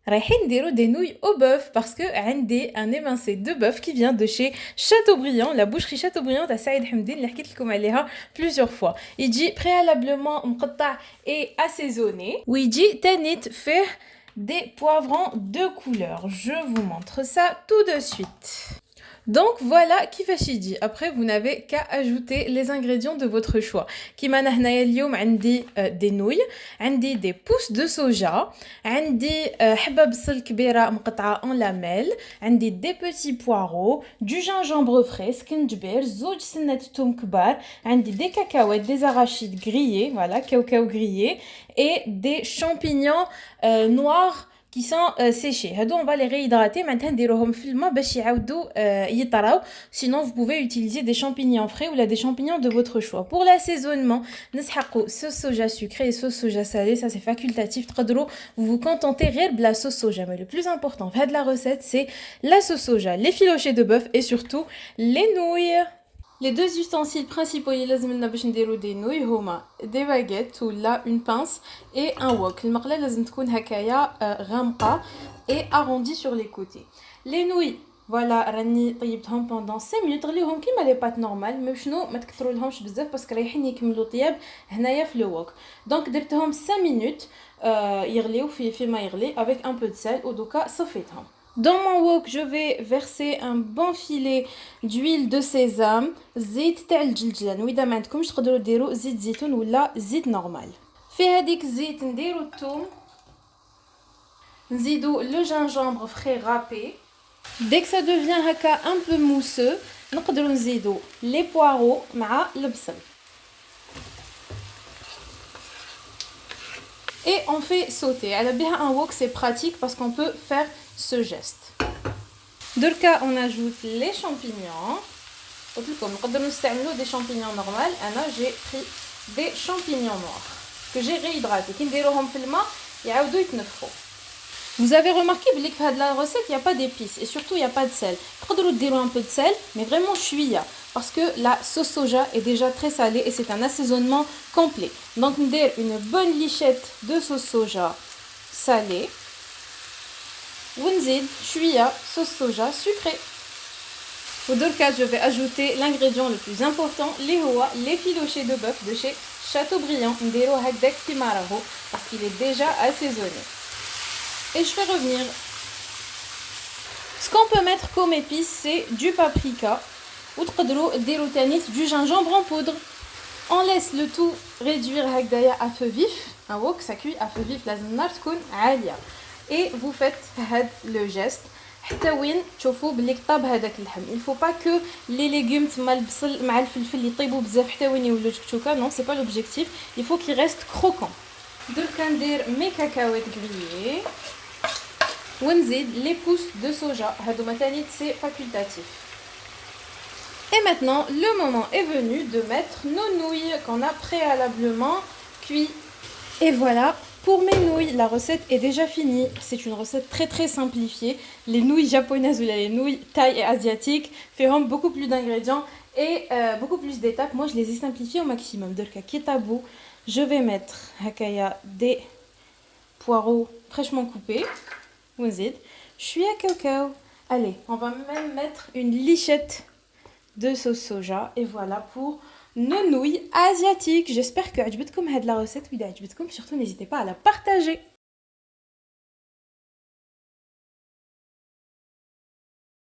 رايحين نديرو des nouilles au bœuf parce que عندي un émincé de bœuf qui vient de chez Chateaubriand, la boucherie Chateaubriand تاع سعيد حمدين اللي حكيت لكم عليها plusieurs fois. يجي préalablement مقطع et assaisonné ويجي تانيت فيه des poivrons de couleur. Je vous montre ça tout de suite. Donc voilà كيفاش يجي. Après vous n'avez qu'à ajouter les ingrédients de votre choix. كيما انا هنايا اليوم عندي des nouilles, عندي des pousses de soja, عندي حبة بصل كبيرة مقطعة en lamelles, عندي des petits poireaux, du gingembre frais, سكنجبير, زوج سنة توم كبار, عندي des cacahuètes, des arachides grillés, voilà, cacao grillé, et des champignons noirs qui sont séchés. هادو on va les réhydrater معناتها نديروهم في الماء باش يعاودوا يطراو. Sinon vous pouvez utiliser des champignons frais ou là des champignons de votre choix. Pour l'assaisonnement نسحقوا sauce soja sucrée et sauce soja salée, ça c'est facultatif. تقدروا vous vous contentez غير بلا sauce soja, mais le plus important في هاد la recette c'est la sauce soja, les filochés de bœuf et surtout les nouilles. Les deux ustensiles principaux اللي لازم لنا باش نديرو des nouilles هما des baguettes ou là une pince et un wok. المقله لازم تكون هكايا غامقه et arrondie sur les côtés. Les nouilles voilà راني طيبتهم pendant 5 minutes. غليوهم كيما لي بات نورمال، مي شنو ما تكثرولهمش بزاف باسكو رايحين يكملوا طياب هنايا في لو وok. دونك درتهم 5 minutes يغليو فيما يغلي avec un peu de sel ودوكا صفيتهم. Dans mon wok, je vais verser un bon filet d'huile de sésame, زيت تاع الجلجلان. وإذا ما عندكمش تقدروا ديروا زيت زيتون ولا زيت نورمال. في هذيك الزيت نديروا الثوم، نزيدوا le gingembre frais râpé. Dès que ça devient هكا un peu mousseux, نقدروا نزيدوا les poireaux مع البصل. Et on fait sauter. على بها un wok c'est pratique parce qu'on peut faire ce geste. دركا on ajoute les champignons. قلت لكم نقدروا نستعملوا des champignons normaux. انا j'ai pris des champignons noirs que j'ai réhydratés. كي نديروهم في الماء يعاودوا يتنفخوا. Vous avez remarqué que dans la recette, il n'y a pas d'épices et surtout il n'y a pas de sel. Vous pouvez dire un peu de sel, mais vraiment chouïa, parce que la sauce soja est déjà très salée et c'est un assaisonnement complet. Donc, on va une bonne lichette de sauce soja salée. Wunzid, chouïa, sauce soja sucrée. Au cas, je vais ajouter l'ingrédient le plus important, les filochés de bœuf de chez Chateaubriand. Ndero hakdak timaraho, parce qu'il est déjà assaisonné. Et je vais revenir. Ce qu'on peut mettre comme épice, c'est du paprika ou du gingembre en poudre. On laisse le tout réduire à feu vif. Un wok, ça cuit à feu vif. Et vous faites le geste. Il ne faut pas que les légumes non, c'est pas l'objectif. Il faut qu'ils restent croquants. ندير mes cacahuètes grillées. ونزيد les pousses de soja. هادوما تاني c'est facultatif. Et maintenant, le moment est venu de mettre nos nouilles qu'on a préalablement cuit. Et voilà, pour mes nouilles, la recette est déjà finie. C'est une recette très très simplifiée. Les nouilles japonaises ou les nouilles thaï et asiatiques feront beaucoup plus d'ingrédients et beaucoup plus d'étapes. Moi, je les ai simplifiées au maximum. Derka ketabu, je vais mettre hakaya des poireaux fraîchement coupés. Je suis à cacao. Allez, on va même mettre une lichette de sauce soja. Et voilà pour nos nouilles asiatiques. J'espère que vous avez aimé la recette. Surtout, n'hésitez pas à la partager.